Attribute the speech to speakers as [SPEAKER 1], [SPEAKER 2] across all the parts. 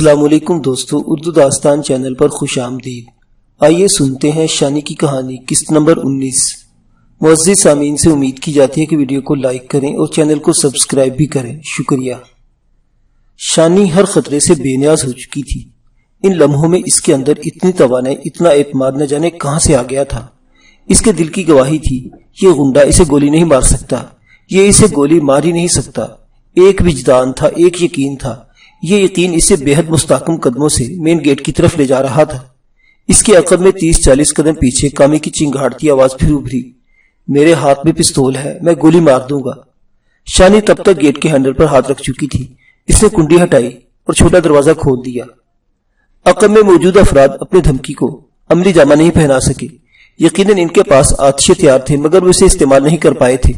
[SPEAKER 1] السلام علیکم دوستو، اردو داستان چینل پر خوش آمدید۔ آئیے سنتے ہیں شانی کی کہانی قسط نمبر 19۔ معزز سامعین سے امید کی جاتی ہے کہ ویڈیو کو لائک کریں اور چینل کو سبسکرائب بھی کریں، شکریہ۔ شانی ہر خطرے سے بے نیاز ہو چکی تھی۔ ان لمحوں میں اس کے اندر اتنی توانائی، اتنا اعتماد نہ جانے کہاں سے آ گیا تھا۔ اس کے دل کی گواہی تھی، یہ غنڈہ اسے گولی نہیں مار سکتا، یہ اسے گولی مار ہی نہیں سکتا۔ ایک وجدان تھا، ایک یقین تھا۔ یہ یقین اسے بے حد مستحکم قدموں سے مین گیٹ کی طرف لے جا رہا تھا۔ اس کے عقب میں 30-40 قدم پیچھے کامی کی چنگھاڑتی آواز پھر ابھری، میرے ہاتھ میں پستول ہے، میں گولی مار دوں گا۔ شانی تب تک گیٹ کے ہینڈل پر ہاتھ رکھ چکی تھی۔ اس نے کنڈی ہٹائی اور چھوٹا دروازہ کھول دیا۔ عقب میں موجود افراد اپنی دھمکی کو عملی جامہ نہیں پہنا سکے۔ یقیناً ان کے پاس آتش ہتھیار تھے، مگر وہ اسے استعمال نہیں کر پائے تھے۔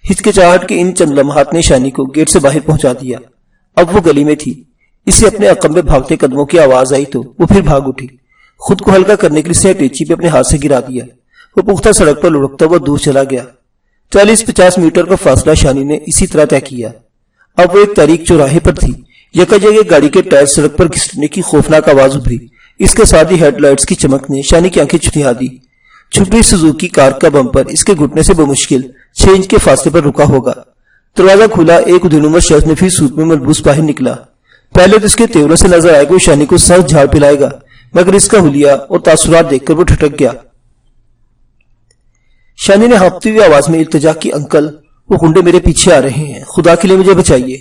[SPEAKER 1] ہچکچاہٹ کے ان چند لمحات نے شانی کو گیٹ سے باہر پہنچا دیا۔ اب وہ گلی میں تھی۔ اسے اپنے عقب میں بھاگتے قدموں کی آواز آئی تو وہ پھر بھاگ اٹھی۔ خود کو ہلکا کرنے کے لیے اسے ٹیچی پہ اپنے ہاتھ سے گرا دیا۔ وہ پختہ سڑک پر لڑکتا ہوا دور چلا گیا۔ 40-50 میٹر کا فاصلہ شانی نے اسی طرح طے کیا۔ اب وہ ایک تاریک چوراہے پر تھی۔ یکجگہ گاڑی کے ٹائر سڑک پر گھسٹنے کی خوفناک آواز ابھری۔ اس کے ساتھ ہی ہیڈ لائٹس کی چمک نے شانی کی آنکھیں چٹھیا دی۔ چھپی سوزوکی کار کا بمپر اس کے گھٹنے سے بمشکل 6 انچ کے فاصلے پر رکا ہوگا۔ دروازہ کھلا، ایک ادھیڑ شخص نفیس سوٹ میں ملبوس باہر نکلا۔ پہلے تو اس کے تیوروں سے نظر آئے کہ وہ شانی کو سخت جھاڑ پلائے گا، مگر اس کا حلیہ اور تاثرات دیکھ کر وہ ٹھٹک گیا۔ شانی نے ہانپتی ہوئی آواز میں التجا کی، انکل وہ گنڈے میرے پیچھے آ رہے ہیں، خدا کے لیے مجھے بچائیے۔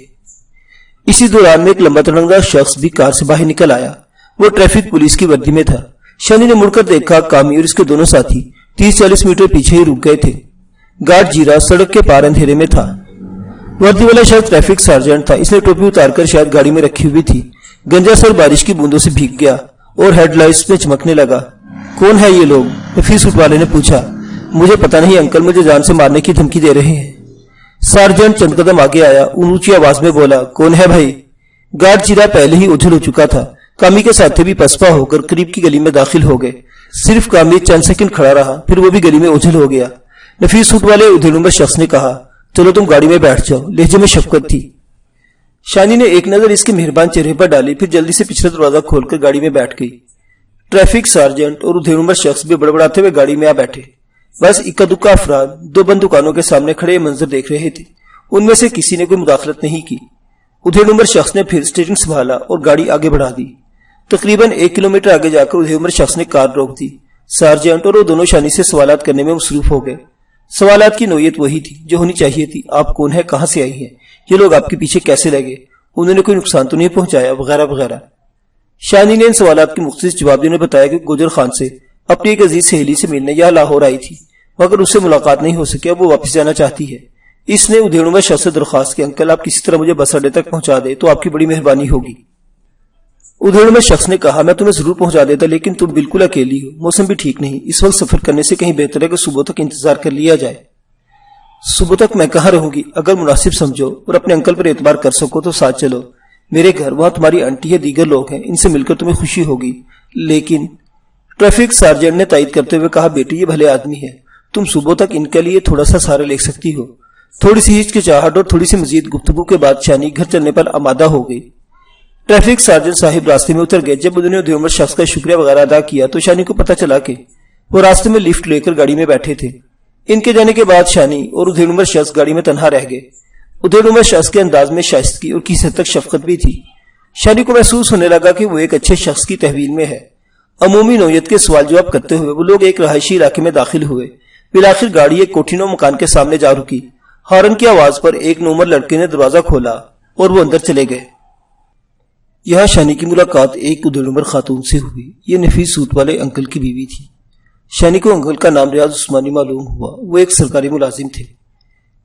[SPEAKER 1] اسی دوران میں ایک لمبا تڑنگا شخص بھی کار سے باہر نکل آیا۔ وہ ٹریفک پولیس کی وردی میں تھا۔ شانی نے مڑ کر دیکھا، کامی اور اس کے دونوں ساتھی 30-40 میٹر پیچھے ہی رک گئے تھے۔ گارڈ جیرا سڑک کے پار اندھیرے میں تھا۔ وردی والا شخص ٹریفک سارجنٹ تھا۔ اس نے ٹوپی اتار کر شاید گاڑی میں رکھی ہوئی تھی۔ گنجا سر بارش کی بوندوں سے بھیگ گیا اور ہیڈ لائٹس میں چمکنے لگا۔ کون ہے یہ لوگ؟ نفیس سوٹ والے نے پوچھا۔ مجھے پتہ نہیں انکل، مجھے جان سے مارنے کی دھمکی دے رہے ہیں۔ سارجنٹ چند قدم آگے آیا، اونچی آواز میں بولا، کون ہے بھائی؟ گارڈ چیرا پہلے ہی اجھل ہو چکا تھا۔ کامی کے ساتھی بھی پسپا ہو کر قریب کی گلی میں داخل ہو گئے۔ صرف کامی چند سیکنڈ کھڑا رہا، پھر وہ بھی گلی میں اجھل ہو گیا۔ نفیس سوٹ والے ادھیڑ شخص نے کہا، چلو تم گاڑی میں بیٹھ جاؤ، لہجے میں شفقت تھی۔ شانی نے ایک نظر اس کے مہربان چہرے پر ڈالی، پھر جلدی سے پچھلا دروازہ کھول کر گاڑی میں بیٹھ گئی۔ ٹریفک سارجنٹ اور ادھیڑ شخص بھی بڑبڑاتے ہوئے گاڑی میں آ بیٹھے۔ بس اکا دکا افراد 2 بند دکانوں کے سامنے کھڑے منظر دیکھ رہے تھے۔ ان میں سے کسی نے کوئی مداخلت نہیں کی۔ ادھیڑ شخص نے پھر اسٹیئرنگ سنبھالا اور گاڑی آگے بڑھا دی۔ تقریباً 1 کلومیٹر آگے جا کر ادھیڑ شخص نے کار روک دی۔ سارجنٹ اور وہ دونوں شانی سے سوالات کرنے میں مصروف ہو گئے۔ سوالات کی نوعیت وہی تھی جو ہونی چاہیے تھی، آپ کون ہیں، کہاں سے آئی ہیں، یہ لوگ آپ کے پیچھے کیسے لگے، انہوں نے کوئی نقصان تو نہیں پہنچایا، وغیرہ وغیرہ۔ شانی نے ان سوالات کے مختصر جواب دینے بتایا کہ گوجر خان سے اپنی ایک عزیز سہیلی سے ملنے یا لاہور آئی تھی، مگر اس سے ملاقات نہیں ہو سکی، اب وہ واپس جانا چاہتی ہے۔ اس نے ادھیڑ شخص سے درخواست کی، انکل آپ کسی طرح مجھے بس اڈے تک پہنچا دے تو آپ کی بڑی مہربانی ہوگی۔ ادھیڑ شخص نے کہا، میں تمہیں ضرور پہنچا دیتا، لیکن تم بالکل اکیلی ہو، موسم بھی ٹھیک نہیں، اس وقت سفر کرنے سے کہیں بہتر ہے کہ صبح تک انتظار کر لیا جائے۔ صبح تک میں کہاں رہوں گی؟ اگر مناسب سمجھو اور اپنے انکل پر اعتبار کر سکو تو ساتھ چلو، میرے گھر، وہاں تمہاری آنٹی ہے، دیگر لوگ ہیں، ان سے مل کر تمہیں خوشی ہوگی۔ لیکن ٹریفک سارجنٹ نے تائید کرتے ہوئے کہا، بیٹی یہ بھلے آدمی ہے، تم صبح تک ان کے لیے تھوڑا سا سہارا لے سکتی ہو۔ تھوڑی سی ہچکچاہٹ اور تھوڑی سی مزید گفتگو کے بعد شانی گھر چلنے پر آمادہ ہو گئی۔ ٹریفک سارجنٹ صاحب راستے میں اتر گئے۔ جب انہوں نے ادھیڑ شخص کا شکریہ وغیرہ ادا کیا تو شانی کو پتہ چلا کہ وہ راستے میں لفٹ لے کر گاڑی میں بیٹھے تھے۔ ان کے جانے کے بعد شانی اور ادھیڑ شخص گاڑی میں تنہا رہ گئے۔ ادھیڑ شخص کے انداز میں شائستگی اور کسی حد تک شفقت بھی تھی۔ شانی کو محسوس ہونے لگا کہ وہ ایک اچھے شخص کی تحویل میں ہے۔ عمومی نوعیت کے سوال جواب کرتے ہوئے وہ لوگ ایک رہائشی علاقے میں داخل ہوئے۔ بالآخر گاڑی ایک کوٹھینو مکان کے سامنے جا رکی۔ ہارن کی آواز پر ایک نومر لڑکے نے دروازہ کھولا اور وہ اندر چلے گئے۔ یہاں شانی کی ملاقات ایک ادھیڑ خاتون سے ہوئی۔ یہ نفیس سوٹ والے انکل کی بیوی تھی۔ شانی کو انکل کا نام ریاض عثمانی معلوم ہوا۔ وہ ایک سرکاری ملازم تھے۔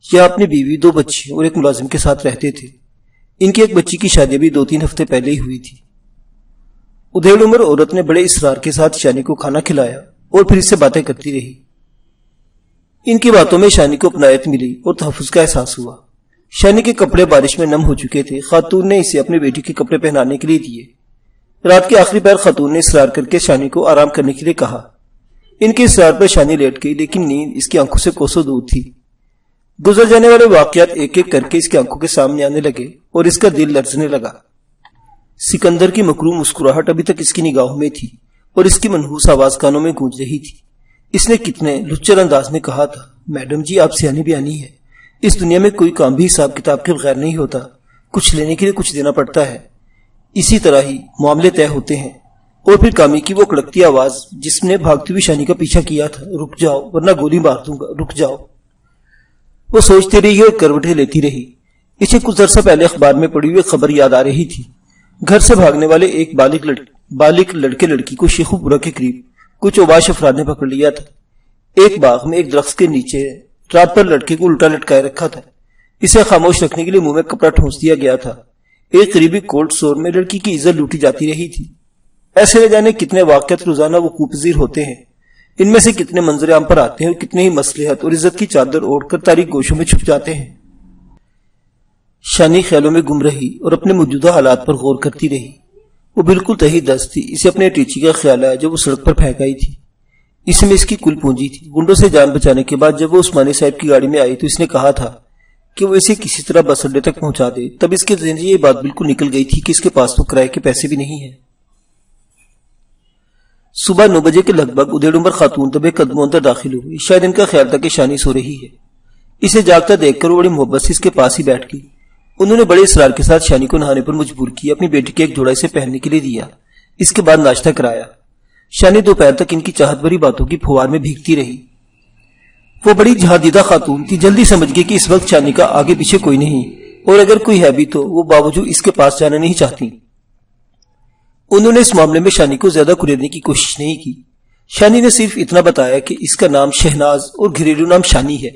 [SPEAKER 1] یہ اپنی بیوی، 2 بچے اور ایک ملازم کے ساتھ رہتے تھے۔ ان کی ایک بچی کی شادی بھی 2-3 ہفتے پہلے ہی ہوئی تھی۔ ادھیڑ عورت نے بڑے اصرار کے ساتھ شانی کو کھانا کھلایا اور پھر اس سے باتیں کرتی رہی۔ ان کی باتوں میں شانی کو اپنائیت ملی اور تحفظ کا احساس ہوا۔ شانی کے کپڑے بارش میں نم ہو چکے تھے۔ خاتون نے اسے اپنی بیٹی کے کپڑے پہنانے کے لیے دیے۔ رات کے آخری پہر خاتون نے اصرار کر کے شانی کو آرام کرنے کے لیے کہا۔ ان کے اصرار پر شانی لیٹ گئی، لیکن نیند اس کی آنکھوں سے کوسوں دور تھی۔ گزر جانے والے واقعات ایک ایک کر کے اس کی آنکھوں کے سامنے آنے لگے اور اس کا دل لرزنے لگا۔ سکندر کی مکروہ مسکراہٹ ابھی تک اس کی نگاہوں میں تھی اور اس کی منحوس آواز کانوں میں گونج رہی تھی۔ اس نے کتنے لچر انداز میں کہا تھا، میڈم جی آپ سیانی بیانی ہے، اس دنیا میں کوئی کام بھی حساب کتاب کے بغیر نہیں ہوتا، کچھ لینے کے لیے کچھ دینا پڑتا ہے، اسی طرح ہی معاملے طے ہوتے ہیں۔ اور پھر کامی کی وہ کڑکتی آواز جس نے بھاگتی ہوئی شانی کا پیچھا کیا تھا، رک جاؤ ورنہ گولی مار دوں گا، رک جاؤ۔ وہ سوچتی رہی اور کروٹیں لیتی رہی۔ اسے کچھ عرصہ پہلے اخبار میں پڑھی ہوئی خبر یاد آ رہی تھی۔ گھر سے بھاگنے والے ایک بالغ لڑکے لڑکی کو شیخو پورہ کے قریب کچھ اوباش افراد نے پکڑ لیا تھا۔ ایک باغ میں ایک درخت کے نیچے رات پر لڑکے کو الٹا لٹکائے رکھا تھا۔ اسے خاموش رکھنے کے لیے منہ میں کپڑا ٹھونس دیا گیا تھا۔ ایک قریبی کولڈ سٹور میں لڑکی کی عزت لوٹی جاتی رہی تھی۔ ایسے نہ جانے کتنے واقعات روزانہ وقوع پذیر ہوتے ہیں، ان میں سے کتنے منظر عام پر آتے ہیں اور کتنے ہی مصلحت اور عزت کی چادر اوڑھ کر تاریک گوشوں میں چھپ جاتے ہیں۔ شانی خیالوں میں گم رہی اور اپنے موجودہ حالات پر غور کرتی رہی۔ وہ بالکل تہی دست تھی۔ اسے اپنے ٹیچی کا خیال آیا جو وہ سڑک پر پھینک آئی تھی۔ اس میں اس کی کل پونجی تھی۔ گنڈوں سے جان بچانے کے بعد جب وہ عثمانی صاحب کی گاڑی میں آئی تو اس نے کہا تھا کہ وہ اسے کسی طرح بس اڈے تک پہنچا دے۔ تب اس کے ذہن سے یہ بات بالکل نکل گئی تھی کہ اس کے پاس تو کرائے کے پیسے بھی نہیں ہیں۔ صبح 9 بجے کے لگ بھگ ادھیڑ عمر خاتون دبے قدموں اندر داخل ہوئی۔ شاید ان کا خیال تھا کہ شانی سو رہی ہے۔ اسے جاگتا دیکھ کر وہ بڑی محبت سے اس کے پاس ہی بیٹھ گئی۔ انہوں نے بڑے اصرار کے ساتھ شانی کو نہانے پر مجبور کیا، اپنی بیٹی کے ایک جوڑا اسے پہننے کے لیے دیا، اس کے بعد ناشتہ کرایا۔ شانی دوپہر تک ان کی چاہت بھری باتوں کی پھوار میں بھیگتی رہی۔ وہ بڑی جہادیدہ خاتون تھی، جلدی سمجھ گئی کہ اس وقت شانی کا آگے پیچھے کوئی نہیں، اور اگر کوئی ہے بھی تو وہ باوجود اس کے پاس جانا نہیں چاہتی۔ انہوں نے اس معاملے میں شانی کو زیادہ کریدنے کی کوشش نہیں کی۔ شانی نے صرف اتنا بتایا کہ اس کا نام شہناز اور گھریلو نام شانی ہے۔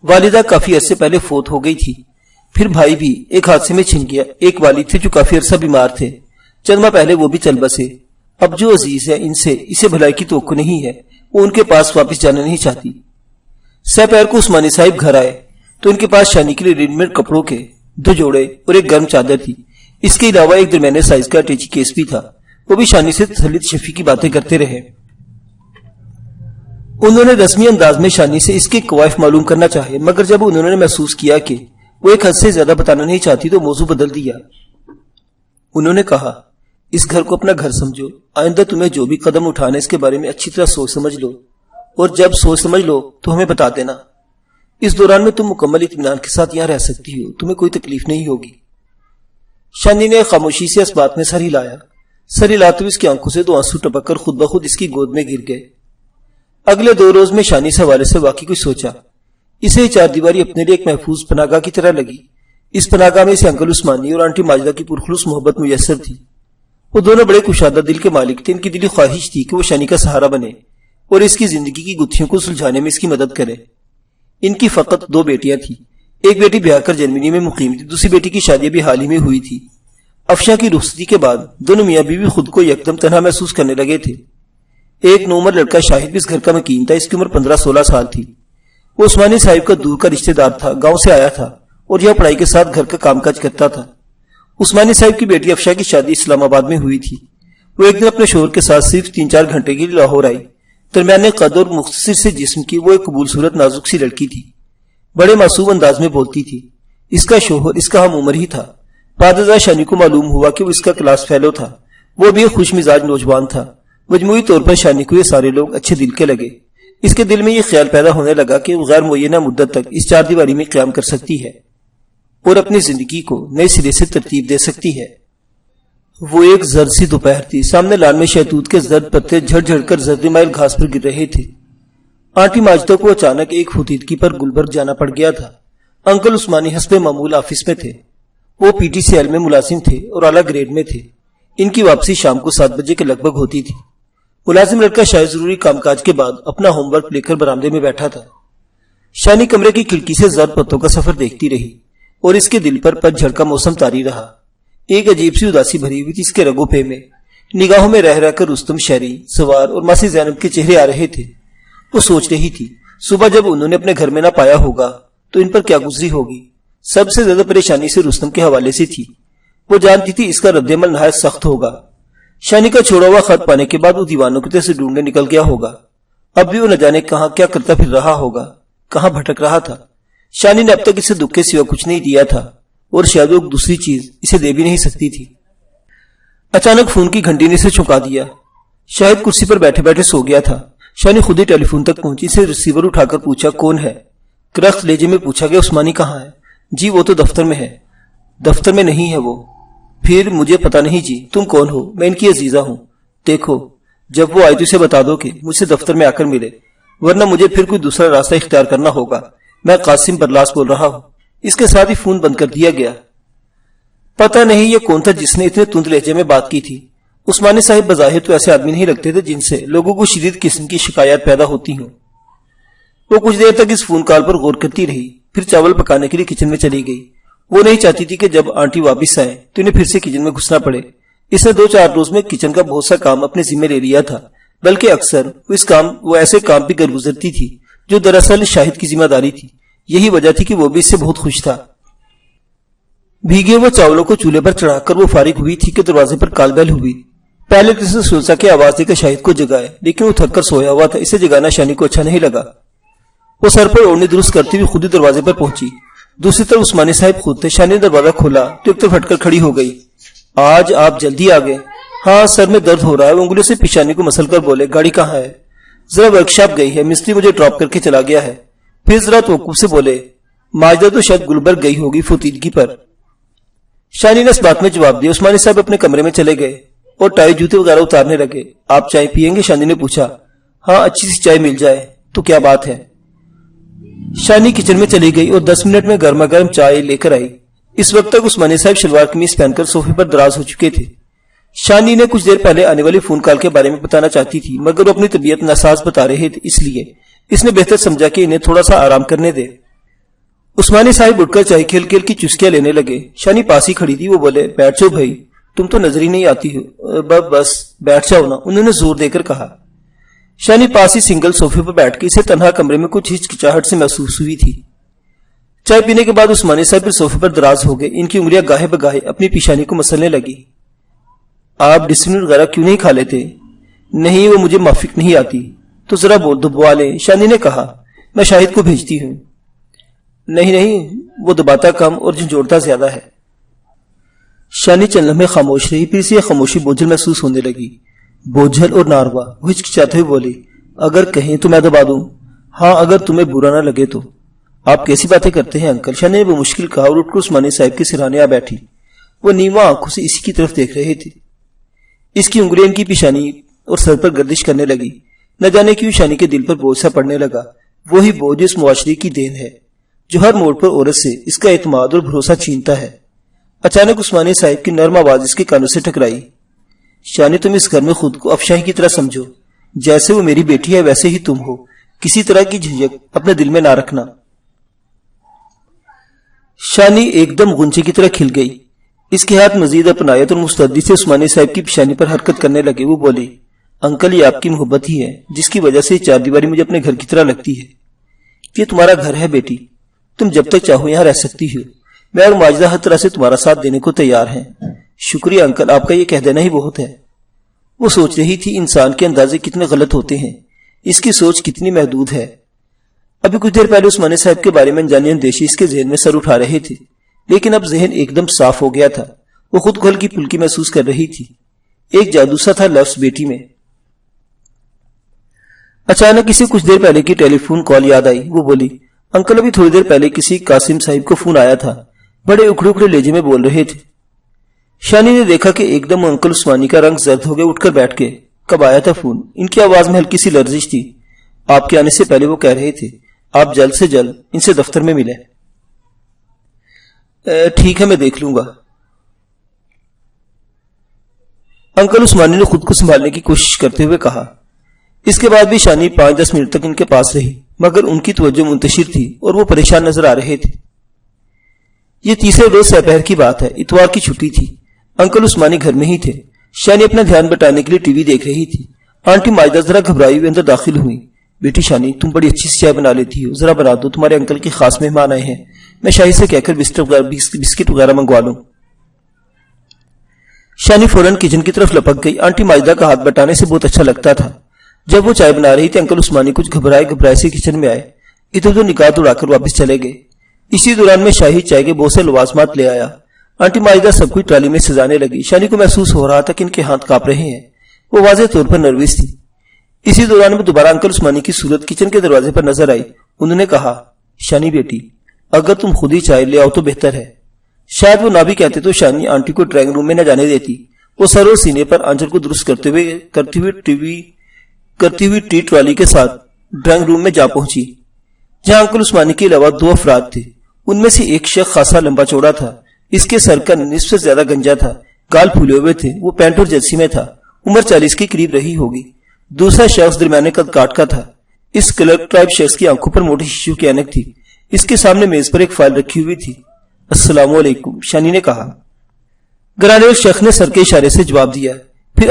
[SPEAKER 1] والدہ کافی عرصے پہلے فوت ہو گئی تھی، پھر بھائی بھی ایک حادثے میں چھن گیا۔ ایک والد تھے جو کافی عرصہ بیمار تھے، چند ماہ پہلے وہ بھی چل بسے۔ اب جو عزیز ہے ان سے اسے بھلائی کی توقع نہیں ہے، وہ ان کے پاس واپس جانا نہیں چاہتی۔ سپہر کو عثمانی صاحب گھر آئے تو ان کے پاس شانی کے لیے ریڈی میڈ کپڑوں کے 2 جوڑے اور ایک گرم چادر تھی۔ اس کے علاوہ ایک درمیانے سائز کا اٹیچی کیس بھی تھا۔ وہ بھی شانی سے تسلی شفی کی باتیں کرتے رہے۔ انہوں نے رسمی انداز میں شانی سے اس کے قوائف معلوم کرنا چاہے، مگر جب انہوں نے محسوس کیا کہ وہ ایک حد سے زیادہ بتانا نہیں چاہتی تو موضوع بدل دیا۔ انہوں نے کہا، اس گھر کو اپنا گھر سمجھو، آئندہ تمہیں جو بھی قدم اٹھانا اس کے بارے میں اچھی طرح سوچ سمجھ لو، اور جب سوچ سمجھ لو تو ہمیں بتا دینا۔ اس دوران میں تم مکمل اطمینان کے ساتھ یہاں رہ سکتی ہو، تمہیں کوئی تکلیف نہیں ہوگی۔ شانی نے خاموشی سے اس بات میں سر ہلایا۔ سر ہلاتے ہوئے اس کی آنکھوں سے 2 آنسو ٹپک کر خود بخود اس کی گود میں گر گئے۔ اگلے 2 روز میں شانی سے حوالے سے واقعی کچھ سوچا۔ اسے 4 دیواری اپنے لیے ایک محفوظ پناہ گاہ کی طرح لگی۔ اس پناہ گاہ میں اسے انکل عثمانی اور آنٹی ماجدہ کی پرخلوص محبت میسر تھی۔ وہ دونوں بڑے کشادہ دل کے مالک تھے۔ ان کی دلی خواہش تھی کہ وہ شانی کا سہارا بنے اور اس کی زندگی کی گتھیوں کو سلجھانے میں اس کی مدد کرے۔ ان کی فقط 2 بیٹیاں تھیں۔ ایک بیٹی بیاہ کر جرمنی میں مقیم تھی، دوسری بیٹی کی شادی بھی حال ہی میں ہوئی تھی۔ افشاں کی رخصتی کے بعد دونوں میاں بیوی خود کو یکدم تنہا محسوس کرنے لگے تھے۔ ایک نوعمر لڑکا شاہد بھی اس گھر کا مکین تھا۔ اس کی عمر 15-16 سال تھی۔ وہ عثمانی صاحب کا دور کا رشتہ دار تھا، گاؤں سے آیا تھا اور یہاں پڑھائی کے ساتھ گھر کا کام کاج کرتا تھا۔ عثمانی صاحب کی بیٹی افشاں کی شادی اسلام آباد میں ہوئی تھی۔ وہ ایک دن اپنے شوہر کے ساتھ صرف 3-4 گھنٹے کے لیے لاہور آئی۔ درمیانے قد اور مختصر سے جسم کی وہ ایک قبول صورت نازک سی لڑکی تھی، بڑے معصوم انداز میں بولتی تھی۔ اس کا شوہر اس کا ہم عمر ہی تھا۔ بعد ازاں شانی کو معلوم ہوا کہ وہ اس کا کلاس فیلو تھا۔ وہ بھی ایک خوش مزاج نوجوان تھا۔ مجموعی طور پر شانی کو یہ سارے لوگ اچھے دل کے لگے۔ اس کے دل میں یہ خیال پیدا ہونے لگا کہ وہ غیر معینہ مدت تک اس 4 دیواری میں قیام کر سکتی ہے اور اپنی زندگی کو نئے سرے سے ترتیب دے سکتی ہے۔ وہ ایک زرد سی دوپہر تھی۔ سامنے لان میں شہتوت کے زرد پتے جھڑ جھڑ کر زردی مائل گھاس پر گر رہے تھے۔ آنٹی ماجدہ کو اچانک ایک فتیدگی پر گلبرگ جانا پڑ گیا تھا۔ انکل عثمانی حسب معمول آفس میں تھے۔ وہ پی ٹی سی ایل میں ملازم تھے اور اعلیٰ گریڈ میں تھے۔ ان کی واپسی شام کو 7 بجے کے لگ بھگ ہوتی تھی۔ ملازم لڑکا شاید ضروری کام کاج کے بعد اپنا ہوم ورک لے کر برآمدے میں بیٹھا تھا۔ شانی کمرے کی کھڑکی سے زرد پتوں کا سفر دیکھتی رہی اور اس کے دل پر پت جھڑ کا موسم طاری رہا۔ ایک عجیب سی اداسی بھری ہوئی تھی اس کے رگو پے میں۔ نگاہوں میں رہ رہ کر رستم شہری، سوار اور ماسی زینب کے چہرے آ رہے تھے۔ وہ سوچ رہی تھی صبح جب انہوں نے اپنے گھر میں نہ پایا ہوگا تو ان پر کیا گزری ہوگی۔ سب سے زیادہ پریشانی سے رستم کے حوالے سے تھی۔ وہ جانتی تھی اس کا رد عمل نہایت سخت ہوگا۔ شانی کا چھوڑا ہوا خط پانے کے بعد وہ دیوانوں کی طرح سے ڈھونڈنے نکل گیا ہوگا۔ اب بھی وہ نہ جانے کہاں کیا کرتا پھر رہا ہوگا، کہاں بھٹک رہا تھا۔ شانی نے اب تک اسے دکھ کے سوا کچھ نہیں دیا تھا اور شاید وہ دوسری چیز اسے دے بھی نہیں سکتی تھی۔ اچانک فون کی گھنٹی نے اسے چونکا دیا۔ شاہد کرسی پر بیٹھے بیٹھے سو گیا تھا۔ شانی خود ہی ٹیلی فون تک پہنچی، اسے ریسیور اٹھا کر پوچھا کون ہے؟ کرخت لہجے میں پوچھا گیا عثمانی کہاں ہے؟ جی وہ تو دفتر میں ہے۔ دفتر میں نہیں ہے وہ؟ پھر مجھے پتا نہیں جی، تم کون ہو؟ میں ان کی عزیزہ ہوں۔ دیکھو جب وہ آئے تو اسے بتا دو کہ مجھ سے دفتر میں آ کر ملے، ورنہ مجھے پھر کوئی دوسرا راستہ اختیار کرنا ہوگا۔ میں قاسم برلاس بول رہا ہوں۔ اس کے ساتھ ہی فون بند کر دیا گیا۔ پتہ نہیں یہ کون تھا جس نے اتنے تند لہجے میں بات کی تھی۔ عثمانی صاحب بظاہر تو ایسے آدمی نہیں لگتے تھے جن سے لوگوں کو شدید قسم کی شکایات پیدا ہوتی ہوں۔ وہ کچھ دیر تک اس فون کال پر غور کرتی رہی، پھر چاول پکانے کے لیے کچن میں چلی گئی۔ وہ نہیں چاہتی تھی کہ جب آنٹی واپس آئے تو انہیں پھر سے کچن میں گھسنا پڑے۔ اس نے 2-4 روز میں کچن کا بہت سا کام اپنے ذمہ لے لیا تھا، بلکہ اکثر وہ ایسے کام بھی کر گزرتی تھی جو دراصل شاہد کی ذمہ داری تھی۔ یہی وجہ تھی کہ وہ بھی اس سے بہت خوش تھا۔ بھیگے وہ چاولوں کو چولہے پر چڑھا کر وہ فارغ ہوئی تھی کہ دروازے پر کال بیل ہوئی۔ پہلے تو اسے سوچا کہ آواز دے کر شاہد کو جگائے، لیکن وہ تھک کر سویا ہوا تھا، اسے جگانا شانی کو اچھا نہیں لگا۔ وہ سر پر اوڑھنی درست کرتی ہوئی خود ہی دروازے پر پہنچی۔ دوسری طرف عثمانی صاحب خود تھے۔ شانی نے دروازہ کھولا تو ایک طرف ہٹ کر کھڑی ہو گئی۔ آج آپ جلدی آ گئے؟ ہاں سر میں درد ہو رہا ہے۔ وہ انگلیوں سے پیشانی کو مسل کر بولے، گاڑی کہاں ہے؟ ذرا ورکشاپ گئی ہے، مستری مجھے ڈراپ کر کے چلا گیا ہے۔ پھر ذرا توقف سے بولے، ماجدہ تو شاید گلبرگ گئی ہوگی فوتیدگی پر۔ شانی نے اس بات میں جواب دیا۔ عثمانی صاحب اپنے کمرے میں چلے گئے اور ٹائی جوتے وغیرہ اتارنے لگے۔ آپ چائے پیئیں گے؟ شانی نے پوچھا۔ ہاں اچھی سی چائے مل جائے تو کیا بات ہے۔ شانی کچن میں چلی گئی اور 10 منٹ میں گرما گرم چائے لے کر آئی۔ اس وقت تک عثمانی صاحب شلوار قمیص پہن کر صوفے پر دراز ہو چکے تھے۔ شانی نے کچھ دیر پہلے آنے والی فون کال کے بارے میں بتانا چاہتی تھی، مگر وہ اپنی طبیعت ناساز بتا رہے تھے، اس لیے اس نے بہتر سمجھا کہ انہیں تھوڑا سا آرام کرنے دے۔ عثمانی صاحب اٹھ کر چائے کھیل کھیل کی چسکیاں لینے لگے۔ شانی پاس ہی کھڑی تھی۔ وہ بولے، بیٹھ جاؤ بھائی، تم تو نظر ہی نہیں آتی ہو۔ بس بیٹھ جاؤ نا، انہوں نے زور دے کر کہا۔ شانی پاس ہی سنگل صوفے پر بیٹھ کے اسے تنہا کمرے میں کچھ ہچکچاہٹ سے محسوس ہوئی تھی۔ چائے پینے کے بعد عثمانی صاحب پھر صوفے پر دراز ہو گئے۔ ان کی انگلیاں گاہے بگاہے اپنی پیشانی کو مسلنے لگی۔ آپ ڈسپلن وغیرہ کیوں نہیں کھا لیتے؟ نہیں وہ مجھے موافق نہیں آتی۔ تو ذرا دبوا لیں، شانی نے کہا۔ میں شاہد کو بھیجتی ہوں۔ نہیں وہ دباتا کم اور جھنجھوڑتا زیادہ ہے۔ شانی چند لمحے خاموش رہی، پھر اسے خاموشی بوجھل محسوس ہونے لگی، بوجھل اور ناروا۔ وہ ہچکچاتے ہوئے بولی، اگر کہیں تو میں دبا دوں؟ ہاں اگر تمہیں برا نہ لگے تو۔ آپ کیسی باتیں کرتے ہیں انکل؟ شانی نے وہ مشکل کہا اور اٹھ کر عثمانی صاحب کے سرانے آ بیٹھی۔ وہ نیواں آنکھوں سے اسی کی طرف دیکھ رہے تھے۔ اس کی انگلیاں ان کی پیشانی اور سر پر گردش کرنے لگی۔ نہ جانے کیوں شانی کے دل پر بوجھ سا پڑنے لگا، وہی بوجھ اس معاشرے کی دین ہے جو ہر موڑ پر عورت سے اس کا اعتماد اور بھروسہ چھینتا ہے۔ اچانک عثمانی صاحب کی نرم آواز اس کے کانوں سے ٹکرائی، شانی تم اس گھر میں خود کو افشاں کی طرح سمجھو، جیسے وہ میری بیٹی ہے ویسے ہی تم ہو، کسی طرح کی جھجک اپنے دل میں نہ رکھنا۔ شانی ایک دم غنچے کی طرح کھل گئی۔ اس کے ہاتھ مزید اپنایت اور مستعدی سے عثمانی صاحب کی پیشانی پر حرکت کرنے لگے۔ وہ بولی، انکل یہ آپ کی محبت ہی ہے جس کی وجہ سے چار دیواری مجھے اپنے گھر کی طرح لگتی ہے۔ یہ تمہارا گھر ہے بیٹی، تم جب تک چاہو یہاں رہ سکتی ہو۔ میں اور ماجدہ ہر طرح سے تمہارا ساتھ دینے کو تیار ہیں۔ شکریہ انکل، آپ کا یہ کہہ دینا ہی بہت ہے۔ وہ سوچ رہی تھی انسان کے اندازے کتنے غلط ہوتے ہیں، اس کی سوچ کتنی محدود ہے۔ ابھی کچھ دیر پہلے عثمانی صاحب کے بارے میں انجانی اندیشی اس کے ذہن میں سر اٹھا رہے تھے، لیکن اب ذہن ایک دم صاف ہو گیا تھا۔ وہ خود کو ہلکی پھلکی محسوس کر رہی تھی۔ ایک جادو سا تھا لفظ بیٹی میں۔ اچانک اسے کچھ دیر پہلے کی ٹیلی فون کال یاد آئی۔ وہ بولی، انکل ابھی تھوڑی دیر پہلے کسی قاسم صاحب کو فون آیا تھا، بڑے اکھڑے اکھڑے لہجے میں بول رہے تھے۔ شانی نے دیکھا کہ ایک دم انکل عثمانی کا رنگ زرد ہو گیا، اٹھ کر بیٹھ گئے۔ کب آیا تھا فون؟ ان کی آواز میں ہلکی سی لرزش تھی۔ آپ کے آنے سے پہلے وہ کہہ رہے تھے آپ جلد سے جلد ان سے دفتر میں ملیں۔ ٹھیک ہے میں دیکھ لوں گا۔ انکل عثمانی نے خود کو سنبھالنے کی کوشش کرتے ہوئے کہا۔ اس کے بعد بھی شانی 5-10 منٹ تک ان کے پاس رہی، مگر ان کی توجہ منتشر تھی اور وہ پریشان نظر آ رہے تھے۔ یہ تیسرے روز سپہر کی بات ہے، اتوار کی چھٹی تھی۔ انکل عثمانی گھر میں ہی تھے۔ شانی اپنا دھیان بٹانے کے لیے ٹی وی دیکھ رہی تھی۔ آنٹی ماجدہ ذرا گھبرائی ہوئی اندر داخل ہوئی۔ بیٹی شانی تم بڑی اچھی سی چائے بنا لیتی ہو، ذرا بنا دو، تمہارے انکل کے خاص مہمان آئے ہیں، میں شاہی سے کہہ کر بسکٹ وغیرہ منگوا لوں۔ شانی فوراً کچن کی طرف لپک گئی۔ آنٹی ماجدہ کا ہاتھ بٹانے سے بہت اچھا لگتا تھا۔ جب وہ چائے بنا رہی تھی انکل عثمانی کچھ گھبرائے سے کچن میں آئے، ادھر ادھر نگاہ اڑا کر واپس چلے گئے۔ اسی دوران میں شاہی چائے کے بہت سے لوازمات لے آیا۔ آنٹی ماجدہ سب کوئی ٹرالی میں سجانے لگی۔ شانی کو محسوس ہو رہا تھا کہ ان کے ہاتھ کانپ رہے ہیں۔ وہ واضح طور پر نروس تھی۔ اسی دوران وہ دوبارہ انکل عثمانی کی صورت کچن کے دروازے پر نظر آئی۔ انہوں نے کہا، شانی بیٹی، اگر تم خود ہی چائے لے آؤ تو بہتر ہے۔ شاید وہ نہ بھی کہتے تو شانی آنٹی کو ڈرائنگ روم میں نہ جانے دیتی۔ وہ سر اور سینے پر آنچل کو درست کرتی ہوئی ٹی ٹرالی کے ساتھ ڈرائنگ روم میں جا پہنچی، جہاں انکل عثمانی کے علاوہ 2 افراد تھے۔ ان میں سے ایک شخص خاصا لمبا چوڑا تھا، اس کے سر کا نصف سے زیادہ گنجا تھا، گال پھولے ہوئے تھے، وہ پینٹ اور جرسی میں تھا، عمر 40 کے قریب رہی ہوگی۔ دوسرا شخص درمیانے قد کاٹ کا تھا۔ اس کلرک ٹائپ شخص کی آنکھوں پر موٹی شیشوں کی اینک تھی۔ اس کے سامنے میز پر ایک فائل رکھی ہوئی تھی۔ السلام علیکم، شانی نے کہا۔ گرانے والے شخص نے سر کے اشارے سے جواب دیا، پھر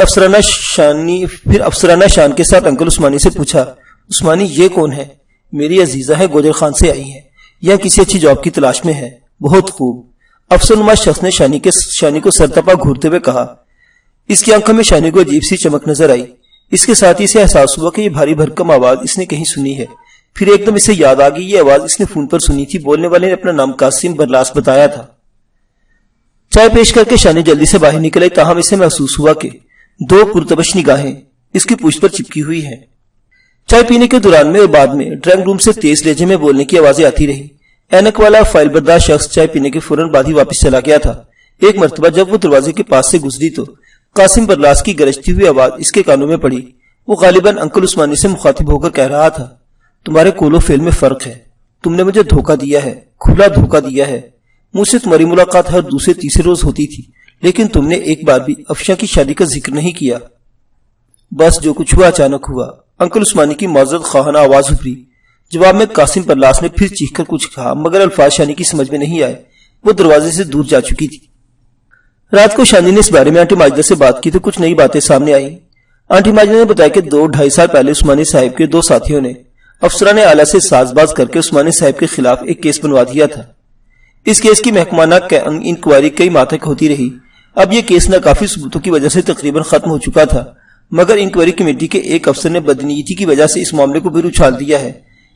[SPEAKER 1] افسرانہ شان کے ساتھ انکل عثمانی سے پوچھا، عثمانی یہ کون ہے؟ میری عزیزہ ہے، گوجر خان سے آئی ہے، یا کسی اچھی جاب کی تلاش میں ہے۔ بہت خوب، افسر نما شخص نے شانی کو سرتپا گھورتے ہوئے کہا۔ اس کی آنکھوں میں شانی کو عجیب سی چمک نظر آئی۔ اس کے ساتھ ہی اسے احساس ہوا کہ یہ بھاری بھرکم آواز اس نے کہیں سنی ہے۔ پھر ایک دم اسے یاد آ گئی، یہ آواز اس نے فون پر سنی تھی۔ بولنے والے نے اپنا نام قاسم برلاس بتایا تھا۔ چائے پیش کر کے شانی جلدی سے باہر نکل آئی، تاہم اسے محسوس ہوا کہ 2 پرتبش نگاہیں اس کی پوچھ پر چپکی ہوئی ہیں۔ چائے پینے کے دوران میں اور بعد میں ڈرائنگ روم سے تیز لہجے میں بولنے کی آوازیں آتی رہی۔ اینک والا فائل بردار شخص چائے پینے کے فوراً بعد ہی واپس چلا گیا تھا۔ ایک مرتبہ جب وہ دروازے کے پاس سے گزری تو قاسم برلاس کی گرجتی ہوئی آواز اس کے کانوں میں پڑی۔ وہ غالباً انکل عثمانی سے مخاطب ہو کر کہہ رہا تھا، تمہارے قول و فعل میں فرق ہے، تم نے مجھے دھوکہ دیا ہے، کھلا دھوکہ دیا ہے۔ مجھ سے تمہاری ملاقات ہر دوسرے تیسرے روز ہوتی تھی، لیکن تم نے ایک بار بھی افشاں کی شادی کا ذکر نہیں کیا۔ بس جو کچھ ہوا اچانک ہوا۔ انکل عثمانی کی معذرت خواہانہ آواز ابھری۔ جواب میں قاسم برلاس نے پھر چیخ کر کچھ کہا، مگر الفاظ شانی کی سمجھ میں نہیں آئے۔ وہ دروازے سے دور جا چکی تھی۔ رات کو شانی نے اس بارے میں آنٹی ماجدہ سے بات کی تو کچھ نئی باتیں سامنے آئیں۔ آنٹی ماجدہ نے بتایا کہ 2-2.5 سال پہلے عثمانی صاحب کے 2 ساتھیوں نے افسران اعلیٰ سے ساز باز کر کے عثمانی صاحب کے خلاف ایک کیس بنوا دیا تھا۔ اس کیس کی محکمانہ انکوائری کئی ماہ تک ہوتی رہی۔ اب یہ کیس ناکافی ثبوتوں کی وجہ سے تقریباً ختم ہو چکا تھا، مگر انکوائری کمیٹی کے ایک افسر نے بدنیتی کی وجہ سے اس معاملے کو پھر اچھال دیا ہے۔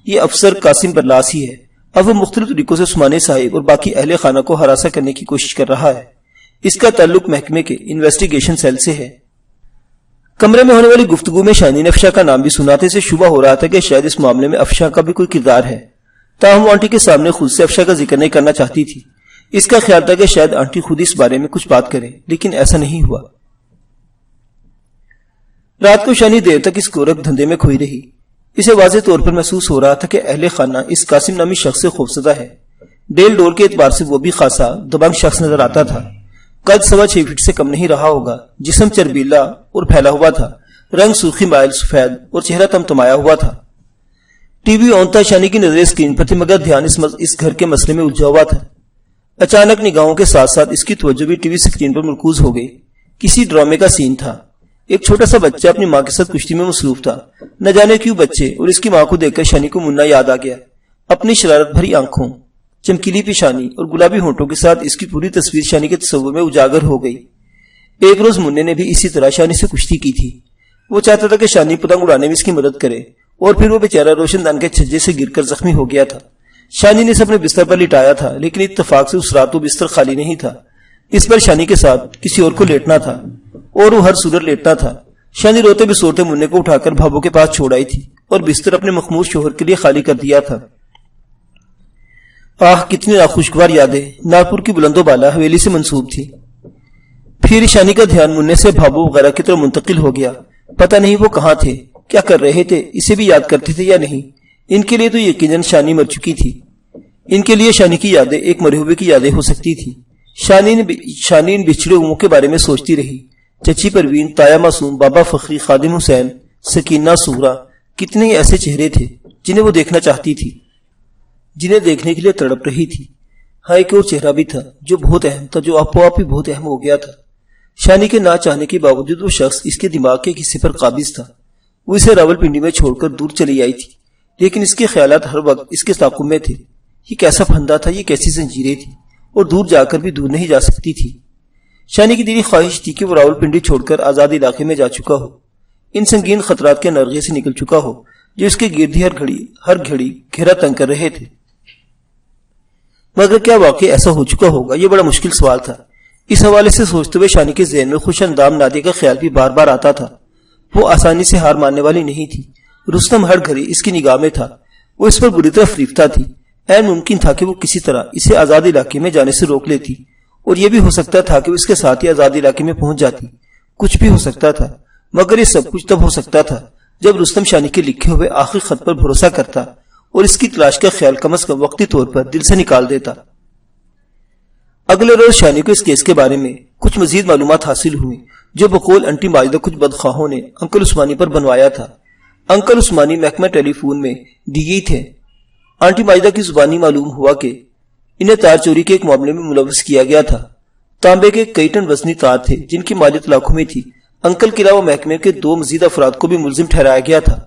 [SPEAKER 1] یہ افسر قاسم برلاس ہی ہے۔ اب وہ مختلف طریقوں سے عثمانی صاحب اور باقی اہل خانہ کو ہراساں کرنے کی کوشش کر رہا ہے۔ اس کا تعلق محکمے کے انویسٹیگیشن سیل سے ہے۔ کمرے میں ہونے والی گفتگو میں شانی نے افشاں کا نام بھی سنا تھا۔ اسے شبہ ہو رہا تھا کہ شاید اس معاملے میں افشاں کا بھی کوئی کردار ہے، تاہم وہ آنٹی کے سامنے خود سے افشاں کا ذکر نہیں کرنا چاہتی تھی۔ اس کا خیال تھا کہ شاید آنٹی خود اس بارے میں کچھ بات کرے، لیکن ایسا نہیں ہوا۔ رات کو شانی دیر تک اس گورکھ دھندے میں کھوئی رہی۔ اسے واضح طور پر محسوس ہو رہا تھا کہ اہل خانہ اس قاسم نامی شخص سے خوفزدہ ہے۔ ڈیل ڈول کے اعتبار سے وہ بھی خاصا دبنگ شخص نظر آتا تھا۔ قد 6.25 فٹ سے کم نہیں رہا ہوگا، جسم چربیلا اور پھیلا ہوا تھا، رنگ سرخی مائل سفید اور چہرہ تمتمایا ہوا تھا۔ ٹی وی آن تھا، شانی کی نظریں اسکرین پر تھی، مگر دھیان اس گھر کے مسئلے میں الجھا ہوا تھا۔ اچانک نگاہوں کے ساتھ ساتھ اس کی توجہ بھی ٹی وی اسکرین پر مرکوز ہو گئی۔ کسی ڈرامے کا سین تھا۔ ایک چھوٹا سا بچہ اپنی ماں کے ساتھ کشتی میں مصروف تھا۔ نہ جانے کیوں بچے اور اس کی ماں کو دیکھ کر شانی کو منا یاد آ گیا۔ اپنی شرارت بھری آنکھوں، چمکیلی پیشانی اور گلابی ہونٹوں کے ساتھ اس کی پوری تصویر شانی کے تصور میں اجاگر ہو گئی۔ ایک روز مننے نے بھی اسی طرح شانی سے کشتی کی تھی۔ وہ چاہتا تھا کہ شانی پتنگ اڑانے میں اس کی مدد کرے، اور پھر وہ بیچارہ روشن دان کے چھجے سے گر کر زخمی ہو گیا تھا۔ شانی نے اسے اپنے بستر پر لٹایا تھا، لیکن اتفاق سے اس رات وہ بستر خالی نہیں تھا۔ اس پر شانی کے ساتھ کسی اور کو لیٹنا تھا، اور وہ ہر صورت لیٹنا تھا۔ شانی روتے بسورتے مننے کو اٹھا کر بھابو کے پاس چھوڑ آئی تھی اور بستر اپنے مخمور شوہر کے لیے خالی کر دیا تھا۔ آہ، کتنی ناخوشگوار یادیں نارپور کی بلند و بالا حویلی سے منسوب تھی۔ پھر شانی کا دھیان مننے سے بھابو وغیرہ کی طرف منتقل ہو گیا۔ پتہ نہیں وہ کہاں تھے، کیا کر رہے تھے، اسے بھی یاد کرتے تھے یا نہیں۔ ان کے لیے تو یقیناً شانی مر چکی تھی۔ ان کے لیے شانی کی یادیں ایک مرے ہوئے کی یادیں ہو سکتی تھی۔ شانی ان بچھڑے ہوئوں کے بارے میں سوچتی رہی۔ چچی پروین، تایا معصوم، بابا فخری، خادم حسین، سکینہ، سغرا، کتنے ہی ایسے چہرے تھے جنہیں وہ دیکھنا چاہتی تھی، جنہیں دیکھنے کے لیے تڑپ رہی تھی۔ ہاں، ایک اور چہرہ بھی تھا جو بہت اہم تھا، جو آپ ہی بہت اہم ہو گیا تھا۔ شانی کے نہ چاہنے کے باوجود وہ شخص اس کے دماغ کے حصے پر قابض تھا۔ وہ اسے راولپنڈی میں چھوڑ کر دور چلی آئی تھی، لیکن اس کے خیالات ہر وقت اس کے تعاقب میں تھے۔ یہ کیسا پھندا تھا، یہ کیسی زنجیریں تھی، اور دور جا کر بھی دور نہیں جا سکتی تھی۔ شانی کی دلی خواہش تھی کہ وہ راولپنڈی چھوڑ کر آزاد علاقے میں جا چکا ہو، ان سنگین خطرات کے نرغے سے نکل چکا ہو جو اس کے گردی ہر گھڑی گھیرا تنگ کر رہے تھے۔ مگر کیا واقعی ایسا ہو چکا ہوگا؟ یہ بڑا مشکل سوال تھا۔ اس حوالے سے سوچتے ہوئے شانی کے ذہن میں خوش اندام نادیہ کا خیال بھی بار بار آتا تھا۔ وہ آسانی سے ہار ماننے والی نہیں تھی۔ رستم ہر گھڑی اس کی نگاہ میں تھا۔ وہ اس پر بری طرح فریفتہ تھی۔ عین ممکن تھا کہ وہ کسی طرح اسے آزاد علاقے میں جانے سے روک لیتی، اور یہ بھی ہو سکتا تھا کہ وہ اس کے ساتھ ہی آزاد علاقے میں پہنچ جاتی۔ کچھ بھی ہو سکتا تھا، مگر یہ سب کچھ تب ہو سکتا تھا جب رستم شانی کے لکھے ہوئے آخری خط پر بھروسہ کرتا اور اس کی تلاش کا خیال کم از کم وقتی طور پر دل سے نکال دیتا۔ اگلے روز شانی کو اس کیس کے بارے میں کچھ مزید معلومات حاصل ہوئی جو بقول انٹی ماجدہ کچھ بدخواہوں نے انکل عثمانی پر بنوایا تھا۔ انکل عثمانی محکمہ ٹیلی فون میں ڈی ای تھے۔ آنٹی ماجدہ کی زبانی معلوم ہوا کہ انہیں تار چوری کے ایک معاملے میں ملوث کیا گیا تھا۔ تانبے کے کئی ٹن وزنی تار تھے جن کی مالیت لاکھوں میں تھی۔ انکل کے علاوہ محکمے کے 2 مزید افراد کو بھی ملزم ٹھہرایا گیا تھا۔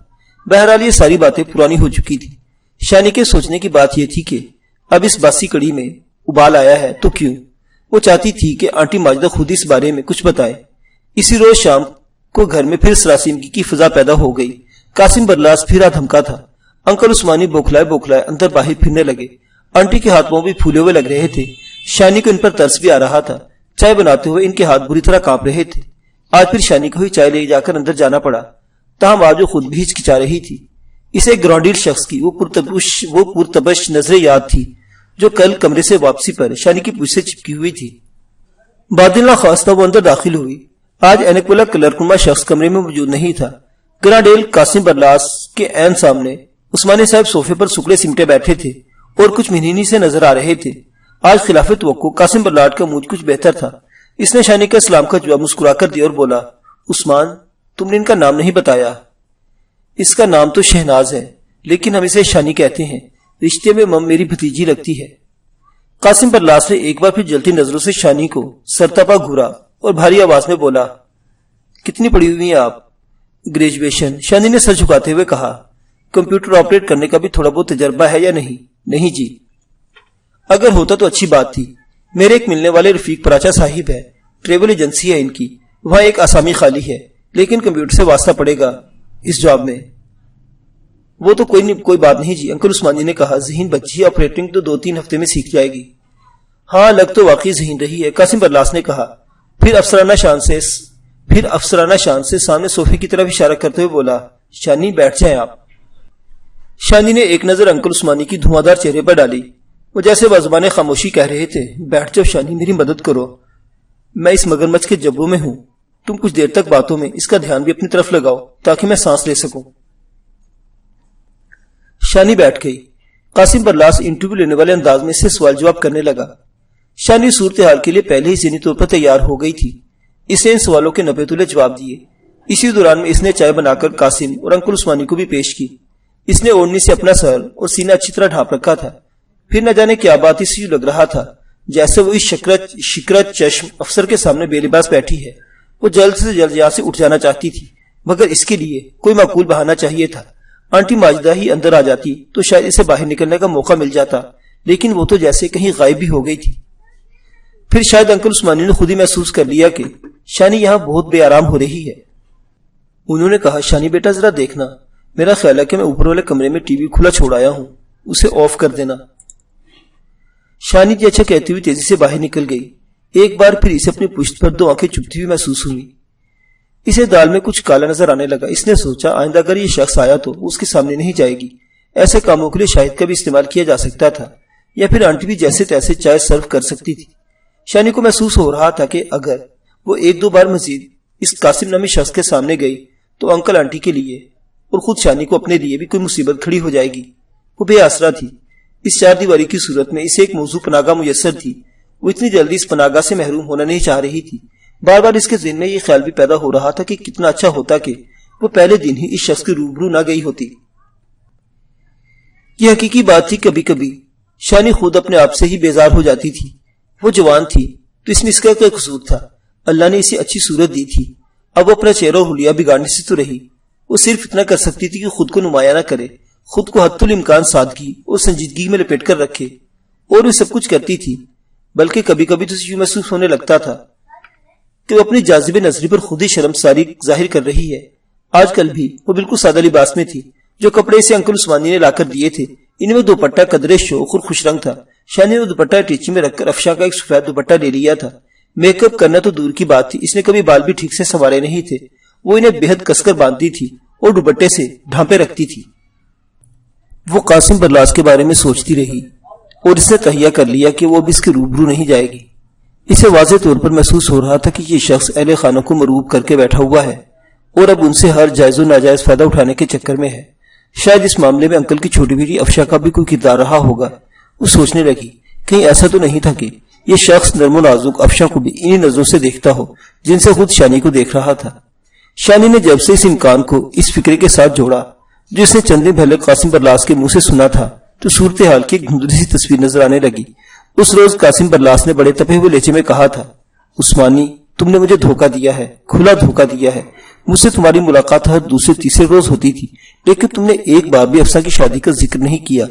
[SPEAKER 1] بہرحال یہ ساری باتیں پرانی ہو چکی تھی۔ شانی کے سوچنے کی بات یہ تھی کہ اب اس باسی کڑی میں ابال آیا ہے تو کیوں؟ وہ چاہتی تھی کہ آنٹی ماجدہ خود اس بارے میں کچھ بتائے۔ اسی روز شام کو گھر میں پھر سراسیمگی کی فضا پیدا ہو گئی۔ قاسم برلاس پھر دھمکا تھا۔ انکل عثمانی بوکھلائے اندر باہر پھرنے لگے۔ آنٹی کے ہاتھ بھی پھولے ہوئے لگ رہے تھے۔ شانی کو ان پر ترس بھی آ رہا تھا۔ چائے بناتے ہوئے ان کے ہاتھ بری طرح کانپ رہے تھے۔ آج پھر شانی کو ہی چائے لے جا کر اندر جانا پڑا، تاہم آج وہ خود بھی ہچکچا رہی تھی۔ اسے ایک گرانڈیل شخص کی وہ پرتبش نظریں یاد تھی جو کل کمرے سے واپسی پر شانی کی پوچھ سے چپکی ہوئی تھی۔ بادل ناخواستہ وہ اندر داخل ہوئی۔ آج اینک والا کلرکنما شخص کمرے میں موجود نہیں تھا۔ گرانڈیل قاسم برلاس کے عین سامنے عثمانی صاحب صوفے پر سکڑے سمٹے بیٹھے تھے اور کچھ منینی سے نظر آ رہے تھے۔ آج خلاف توقع قاسم برلاٹ کا موڈ کچھ بہتر تھا۔ اس نے شانی کا اسلام کا جواب مسکرا کر دیا اور بولا، عثمان، تم نے ان کا نام نہیں بتایا۔ اس کا نام تو شہناز ہے، لیکن ہم اسے شانی کہتے ہیں۔ رشتے میں مم میری بھتیجی لگتی ہے۔ قاسم برلاس نے ایک بار پھر جلتی نظروں سے شانی کو سرتپا گھورا اور بھاری آواز میں بولا، کتنی پڑھی ہوئی ہیں آپ؟ گریجویشن، شانی نے سر جھکاتے ہوئے کہا۔ کمپیوٹر آپریٹ کرنے کا بھی تھوڑا بہت تجربہ ہے یا نہیں؟ نہیں جی۔ اگر ہوتا تو اچھی بات تھی۔ میرے ایک ملنے والے رفیق پراچا صاحب ہے، ٹریول ایجنسی ہے ان کی، وہاں ایک آسامی خالی ہے، لیکن کمپیوٹر سے واسطہ پڑے گا اس جاب میں۔ وہ تو کوئی بات نہیں جی، انکل عثمانی نے کہا۔ ذہین بچی، آپریٹنگ تو 2-3 ہفتے میں سیکھ جائے گی۔ ہاں، لگ تو واقعی ذہین رہی ہے، قاسم برلاس نے کہا۔ پھر افسرانہ شان سے سامنے صوفے کی طرف اشارہ کرتے ہوئے بولا، شانی بیٹھ جائیں آپ۔ شانی نے ایک نظر انکل عثمانی کی دھواں چہرے پر ڈالی۔ وہ جیسے بزبان خاموشی کہہ رہے تھے، بیٹھ جاؤ شانی، میری مدد کرو، میں اس مگرمچھ کے جبوں میں ہوں۔ تم کچھ دیر تک باتوں میں اس کا دھیان بھی اپنی طرف لگاؤ تاکہ میں سانس لے سکوں۔ شانی بیٹھ گئی۔ قاسم برلاس انٹرویو لینے والے انداز میں اس سے سوال جواب کرنے لگا۔ شانی صورتحال کے لیے پہلے ہی ذہنی طور پر تیار ہو گئی تھی۔ اس نے ان سوالوں کے نپے تلے جواب دیے۔ اسی دوران میں اس نے چائے بنا کر قاسم اور انکل عثمانی کو بھی پیش کی۔ اس نے اوڑھنی سے اپنا سر اور سینہ اچھی طرح ڈھانپ رکھا تھا۔ پھر نہ جانے کیا بات اس سے لگ رہا تھا جیسے وہ اس شکرت چشم افسر کے سامنے بے لباس بیٹھی ہے۔ وہ جلد سے جلد یہاں سے اٹھ جانا چاہتی تھی، مگر اس کے لیے کوئی معقول بہانہ چاہیے تھا۔ آنٹی ماجدہ ہی اندر آ جاتی تو شاید اسے باہر نکلنے کا موقع مل جاتا، لیکن وہ تو جیسے کہیں غائب بھی ہو گئی تھی۔ پھر شاید انکل عثمانی نے خود ہی محسوس کر لیا کہ شانی یہاں بہت بے آرام ہو رہی ہے۔ انہوں نے کہا، شانی بیٹا ذرا دیکھنا، میرا خیال ہے کہ میں اوپر والے کمرے میں ٹی وی کھلا چھوڑ آیا ہوں، اسے آف کر دینا۔ شانی جی اچھا کہتی ہوئی تیزی سے باہر نکل گئی۔ ایک بار پھر اسے اپنی پشت پر 2 آنکھیں چبھتی ہوئی محسوس ہوئی۔ اسے دال میں کچھ کالا نظر آنے لگا۔ اس نے سوچا، آئندہ اگر یہ شخص آیا تو اس کے سامنے نہیں جائے گی۔ ایسے کاموں کے لیے شاہد کا بھی استعمال کیا جا سکتا تھا، یا پھر آنٹی بھی جیسے تیسے چائے سرو کر سکتی تھی۔ شانی کو محسوس ہو رہا تھا کہ اگر وہ 1-2 بار مزید اس قاسم نامی شخص کے سامنے گئی تو انکل آنٹی کے لیے اور خود شانی کو اپنے لیے بھی کوئی مصیبت کھڑی ہو جائے گی۔ وہ بے آسرا تھی۔ اس 4 دیواری کی صورت میں اسے ایک موضوع پناہگاہ میسر تھی۔ وہ اتنی جلدی اس پناہگاہ سے محروم ہونا نہیں چاہ رہی تھی۔ بار بار اس کے ذہن میں یہ خیال بھی پیدا ہو رہا تھا کہ کتنا اچھا ہوتا کہ وہ پہلے دن ہی اس شخص کے روبرو نہ گئی ہوتی۔ یہ حقیقی بات تھی، کبھی کبھی شانی خود اپنے آپ سے ہی بیزار ہو جاتی تھی۔ وہ جوان تھی تو اس میں اس کا کوئی قصور تھا؟ اللہ نے اسے اچھی صورت دی تھی، اب وہ اپنا چہرہ و حلیہ بگاڑنے سے تو رہی۔ وہ صرف اتنا کر سکتی تھی کہ خود کو نمایاں نہ کرے، خود کو حد الامکان سادگی اور سنجیدگی میں لپیٹ کر رکھے، اور وہ سب کچھ کرتی تھی۔ بلکہ کبھی کبھی تو یوں محسوس ہونے لگتا تھا کہ وہ اپنی جاذب نظری پر خود ہی شرمساری ظاہر کر رہی ہے۔ آج کل بھی وہ بالکل سادہ لباس میں تھی۔ جو کپڑے سے انکل عثمانی نے لا کر دیے تھے، ان میں دوپٹہ قدرے شوق اور خوش رنگ تھا۔ شانی نے دوپٹہ ٹیچی میں رکھ کر افشاں کا ایک سفید دوپٹہ لے لیا تھا۔ میک اپ کرنا تو دور کی بات تھی، اس نے کبھی بال بھی ٹھیک سے سنوارے نہیں تھے۔ وہ انہیں بےحد کس کر باندھتی تھی اور دوپٹے سے ڈھانپے رکھتی تھی۔ وہ قاسم برلاس کے بارے میں سوچتی رہی اور اس نے تہیہ کر لیا کہ وہ اب اس کے روبرو نہیں جائے گی۔ اسے واضح طور پر محسوس ہو رہا تھا کہ یہ شخص اہل خانہ کو مرعوب کر کے بیٹھا ہوا ہے اور اب ان سے ہر جائز و ناجائز فائدہ اٹھانے کے چکر میں ہے۔ شاید اس معاملے میں انکل کی چھوٹی بیٹی افشا کا بھی کوئی کردار رہا ہوگا۔ وہ سوچنے لگی کہیں ایسا تو نہیں تھا کہ یہ شخص نرم و نازک افشا کو بھی انہی نظروں سے دیکھتا ہو جن سے خود شانی کو دیکھ رہا تھا۔ شانی نے جب سے اس امکان کو اس فکرے کے ساتھ جوڑا جو اس نے چند دن پہلے قاسم برلاس کے منہ سے سنا تھا تو صورتحال کی ایک دھندلی سی تصویر نظر آنے لگی۔ اس روز قاسم برلاس نے بڑے تپے ہوئے لہجے میں کہا تھا، عثمانی تم نے مجھے دھوکہ دیا ہے، کھلا دھوکہ دیا ہے۔ مجھ سے تمہاری ملاقات ہر دوسرے تیسرے روز ہوتی تھی لیکن تم نے ایک بار بھی افسا کی شادی کا ذکر نہیں کیا۔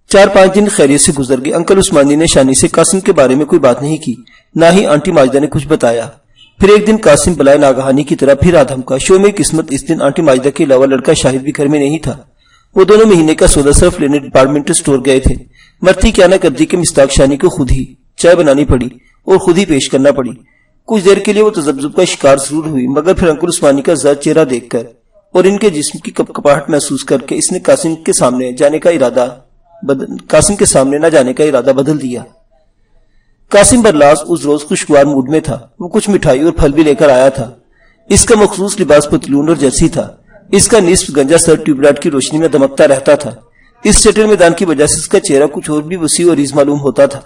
[SPEAKER 1] 4-5 دن خیریت سے گزر گئے۔ انکل عثمانی نے شانی سے قاسم کے بارے میں کوئی بات نہیں کی، نہ ہی آنٹی ماجدہ نے کچھ بتایا۔ پھر ایک دن قاسم بلائے ناگہانی کی طرح پھر آدھم کا شو میں قسمت اس دن آنٹی ماجدہ کے علاوہ لڑکا شاہد بھی گھر میں نہیں تھا۔ وہ دونوں مہینے کا سودا صرف لینے ڈپارٹمنٹل سٹور گئے تھے۔ مرتی کیا نہ کرتی کہ مستاق شانی کو خود ہی چائے بنانی پڑی اور خود ہی پیش کرنا پڑی۔ کچھ دیر کے لیے وہ تذبذب کا شکار ضرور ہوئی مگر پھر انکل عثمانی کا زرد چہرہ دیکھ کر اور ان کے جسم کی کپکپاہٹ محسوس کر کے اس نے قاسم کے سامنے نہ جانے کا ارادہ بدل دیا۔ قاسم برلاس اس روز خوشگوار موڈ میں تھا۔ وہ کچھ مٹھائی اور پھل بھی لے کر آیا تھا۔ اس کا مخصوص لباس پتلون اور جرسی تھا۔ اس کا نصف گنجا سر ٹیوب لائٹ کی روشنی میں دمکتا رہتا تھا۔ اس سٹل میدان کی وجہ سے اس کا چہرہ کچھ اور بھی وسیع اور عریض معلوم ہوتا تھا۔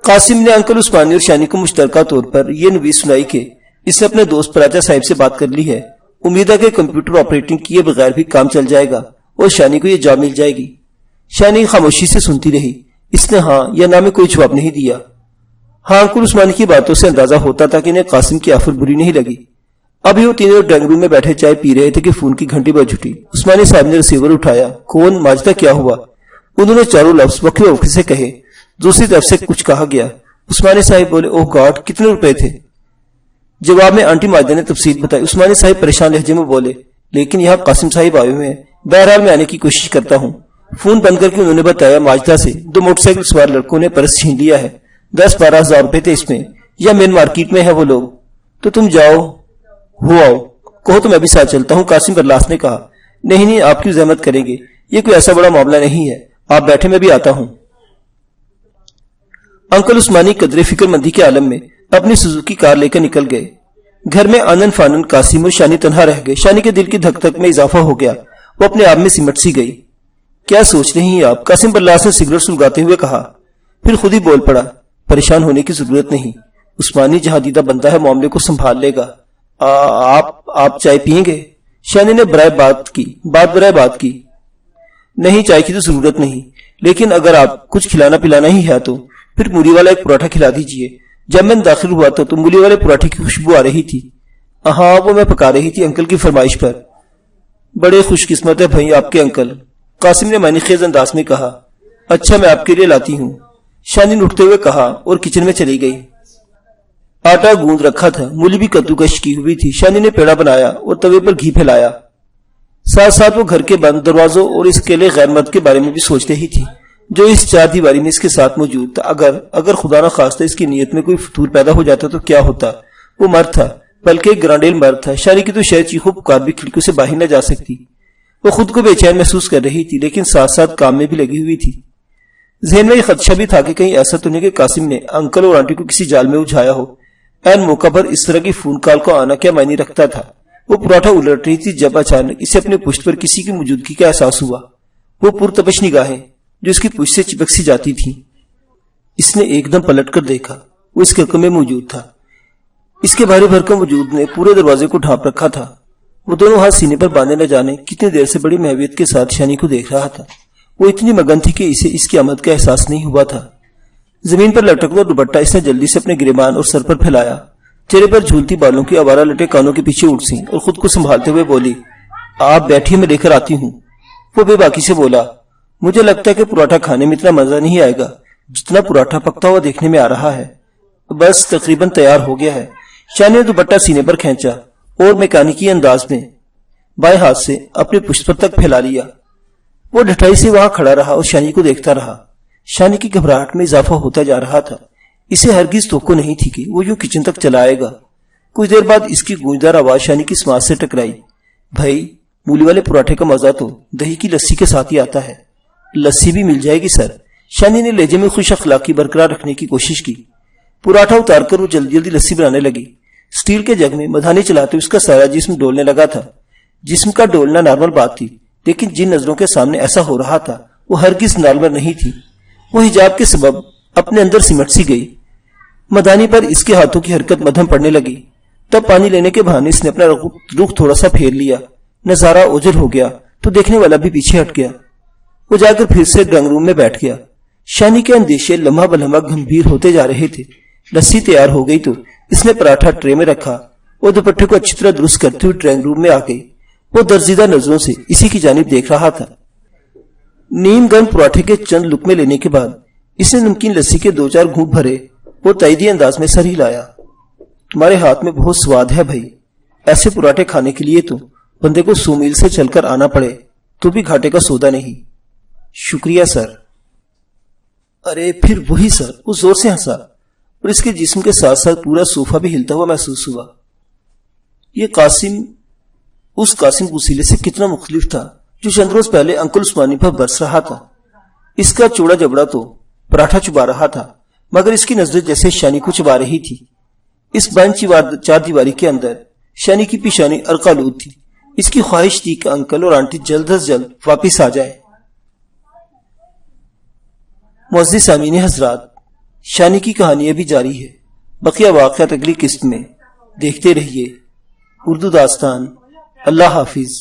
[SPEAKER 1] قاسم نے انکل عثمانی اور شانی کو مشترکہ طور پر یہ نویس سنائی کہ اس نے اپنے دوست پراچا صاحب سے بات کر لی ہے۔ امید ہے کہ کمپیوٹر آپریٹنگ کیے بغیر بھی کام چل جائے گا اور شانی کو یہ جاب مل جائے گی۔ شانی خاموشی سے سنتی رہی۔ اس نے ہاں یا نہ میں کوئی جواب نہیں دیا۔ ہاں انکل عثمانی کی باتوں سے اندازہ ہوتا تھا کہ انہیں قاسم کی آفر بری نہیں لگی۔ ابھی وہ تینوں ڈرائنگ روم میں بیٹھے چائے پی رہے تھے کہ فون کی گھنٹی بج اٹھی۔ عثمانی صاحب نے ریسیور اٹھایا۔ کون؟ ماجدہ کیا ہوا؟ انہوں نے چاروں لفظ وقفے وقفے سے کہے۔ دوسری طرف سے کچھ کہا گیا۔ عثمانی صاحب بولے، اوہ گاڈ، کتنے روپے تھے؟ جواب میں آنٹی ماجدہ نے تفصیل بتائی۔ عثمانی صاحب پریشان لہجے میں بولے، لیکن یہاں قاسم صاحب آئے ہوئے ہیں، بہرحال میں آنے کی کوشش کرتا ہوں۔ فون بند کر کے انہوں نے بتایا ماجدہ سے 2 موٹر سائیکل سوار لڑکوں نے پرس چھین لیا ہے۔ 10-12 ہزار روپے تھے اس میں، یا مین مارکیٹ میں ہے وہ لوگ۔ تو تم جاؤ ہو آؤ، کہو تو میں بھی ساتھ چلتا ہوں۔ قاسم برلاس نے کہا، نہیں آپ کیوں زحمت کریں گے، یہ کوئی ایسا بڑا معاملہ نہیں ہے، آپ بیٹھے میں بھی آتا ہوں۔ انکل عثمانی قدرے فکر مندی کے عالم میں اپنی سوزوکی کار لے کر نکل گئے۔ گھر میں آنن فانن قاسم اور شانی تنہا رہ گئے۔ شانی کے دل کی دھک دھک میں اضافہ ہو گیا، وہ اپنے آپ میں سمٹ سی گئی۔ کیا سوچ رہی ہیں آپ؟ قاسم برلاس نے سگریٹ سلگاتے ہوئے کہا، پھر خود ہی بول پڑا، پریشان ہونے کی ضرورت نہیں، عثمانی جہاں دیدہ بندہ ہے معاملے کو سنبھال لے گا۔ آپ چائے پیئیں گے؟ شانی نے برائے بات کی۔ نہیں، چائے کی تو ضرورت نہیں، لیکن اگر آپ کچھ کھلانا پلانا ہی ہے تو پھر مولی والا ایک پراٹھا کھلا دیجئے۔ جب میں داخل ہوا تھا تو مولی والے پراٹھے کی خوشبو آ رہی تھی۔ ہاں، وہ میں پکا رہی تھی انکل کی فرمائش پر۔ بڑے خوش قسمت ہے بھائی آپ کے انکل، قاسم نے معنی خیز انداز میں کہا۔ اچھا، میں آپ کے لیے لاتی ہوں، شانی نے اٹھتے ہوئے کہا اور کچن میں چلی گئی۔ آٹا گوند رکھا تھا، مولی بھی کدوکش کی ہوئی تھی۔ شانی نے پیڑا بنایا اور توے پر گھی پھیلایا۔ ساتھ ساتھ وہ گھر کے بند دروازوں اور اس اکیلے غیر مرد کے بارے میں بھی سوچ رہی تھی جو اس 4 دیواری میں اس کے ساتھ موجود تھا۔ اگر خدا نہ خواستہ اس کی نیت میں کوئی فتور پیدا ہو جاتا تو کیا ہوتا؟ وہ مرد تھا، بلکہ ایک گرانڈیل مرد تھا۔ شانی کی تو شاید چیخو پکار بھی کھڑکیوں سے باہر نہ جا سکتی۔ وہ خود کو بے چین محسوس کر رہی تھی لیکن ساتھ ساتھ کام میں بھی لگی ہوئی تھی۔ ذہن میں یہ خدشہ بھی تھا کہ کہیں ایسا تو نہیں کہ قاسم نے انکل اور آنٹی کو کسی جال میں الجھایا ہو۔ این موقع پر اس طرح کی فون کال کو آنا کیا معنی رکھتا تھا؟ وہ پراٹھا الٹ رہی تھی جب اچانک اسے اپنے پشت پر کسی کی موجودگی کا احساس ہوا۔ وہ پرتپش نگاہیں جو اس کی پشت سے چپک سی جاتی تھی۔ اس نے ایک دم پلٹ کر دیکھا، وہ اس کے کمرے میں موجود تھا۔ اس کے بھاری بھرکم وجود نے پورے دروازے کو ڈھانپ رکھا تھا۔ وہ دونوں ہاتھ سینے پر باندھے نہ جانے کتنی دیر سے بڑی محویت کے ساتھ شانی کو دیکھ رہا تھا۔ وہ اتنی مگن تھی کہ اسے اس کی آمد کا احساس نہیں ہوا تھا۔ زمین پر لٹکتا دوپٹہ اس نے جلدی سے اپنے گریبان اور سر پر پھیلایا۔ چہرے پر جھولتی بالوں کی آوارہ لٹے کانوں کے پیچھے اٹھ سی اور خود کو سنبھالتے ہوئے بولی، آپ بیٹھیے، میں لے کر آتی ہوں۔ وہ بے باکی سے بولا، مجھے لگتا ہے کہ پراٹھا کھانے میں اتنا مزہ نہیں آئے گا جتنا پراٹھا پکتا ہوا دیکھنے میں آ رہا ہے۔ بس تقریباً تیار ہو گیا ہے۔ شانی نے دوپٹہ سینے پر کھینچا اور میکانیکی انداز میں بائیں ہاتھ سے اپنے پشت پر تک پھیلا لیا۔ وہ ڈھٹائی سے وہاں کھڑا رہا اور شانی کو دیکھتا رہا۔ شانی کی گھبراہٹ میں اضافہ ہوتا جا رہا تھا۔ اسے ہرگز توقع نہیں تھی کہ وہ یوں کچن تک چلا آئے گا۔ کچھ دیر بعد اس کی گونجدار آواز شانی کی سماعت سے ٹکرائی۔ بھائی، مولی والے پراٹھے کا مزہ تو دہی کی لسی کے ساتھ ہی آتا ہے۔ لسی بھی مل جائے گی سر۔ شانی نے لہجے میں خوش اخلاقی برقرار رکھنے کی کوشش کی۔ پراٹھا اتار کر وہ جلدی جلدی لسی بنانے لگی۔ سٹیل کے جگ میں مدھانی چلاتے اس کا سارا جسم ڈولنے لگا تھا۔ جسم کا ڈولنا نارمل بات تھی، لیکن جن نظروں کے سامنے ایسا ہو رہا تھا وہ ہرگز نارمل نہیں تھی۔ وہ حجاب کے سبب اپنے اندر سمٹ سی گئی۔ مدھانی پر اس کے ہاتھوں کی حرکت مدھم پڑنے لگی۔ تب پانی لینے کے بہانے اس نے اپنا رخ تھوڑا سا پھیر لیا۔ نظارہ اوجھل ہو گیا تو دیکھنے والا بھی پیچھے ہٹ گیا۔ وہ جا کر پھر سے ڈرائنگ روم میں بیٹھ گیا۔ شانی کے اندیشے لمحہ بلمحہ گمبھیر ہوتے جا رہے تھے۔ لسی تیار ہو گئی تو اس نے پراٹھا ٹرے میں رکھا۔ وہ دوپٹے کو اچھی طرح درست کرتے ہوئے ڈرائنگ روم میں آ گئی۔ وہ درزیدہ نظروں سے اسی کی جانب دیکھ رہا تھا۔ نیم گرم پراٹھے کے چند لقمے لینے کے بعد اس نے نمکین لسی کے 2-4 گھونٹ بھرے۔ وہ تائیدی انداز میں سر ہلایا۔ تمہارے ہاتھ میں بہت سواد ہے بھائی۔ ایسے پراٹھے کھانے کے لیے تو بندے کو 100 میل سے چل کر آنا پڑے تو بھی گھاٹے کا سودا نہیں۔ شکریہ سر۔ ارے پھر وہی سر۔ وہ زور سے ہنسا اور اس کے جسم کے ساتھ ساتھ پورا صوفہ بھی ہلتا ہوا محسوس ہوا۔ یہ قاسم اس قاسم وسیلے سے کتنا مختلف تھا جو چند روز پہلے انکل عثمانی پر برس رہا تھا۔ اس کا چوڑا جبڑا تو پراٹھا چبا رہا تھا، مگر اس کی نظریں جیسے شانی کو چبا رہی تھی۔ اس بند چار دیواری کے اندر شانی کی پیشانی ارقالود تھی۔ اس کی خواہش تھی کہ انکل اور آنٹی جلد از جلد واپس آ جائے۔ معزز سامعین حضرات، شانی کی کہانی ابھی جاری ہے۔ بقیہ واقعات اگلی قسط میں۔ دیکھتے رہیے اردو داستان۔ اللہ حافظ۔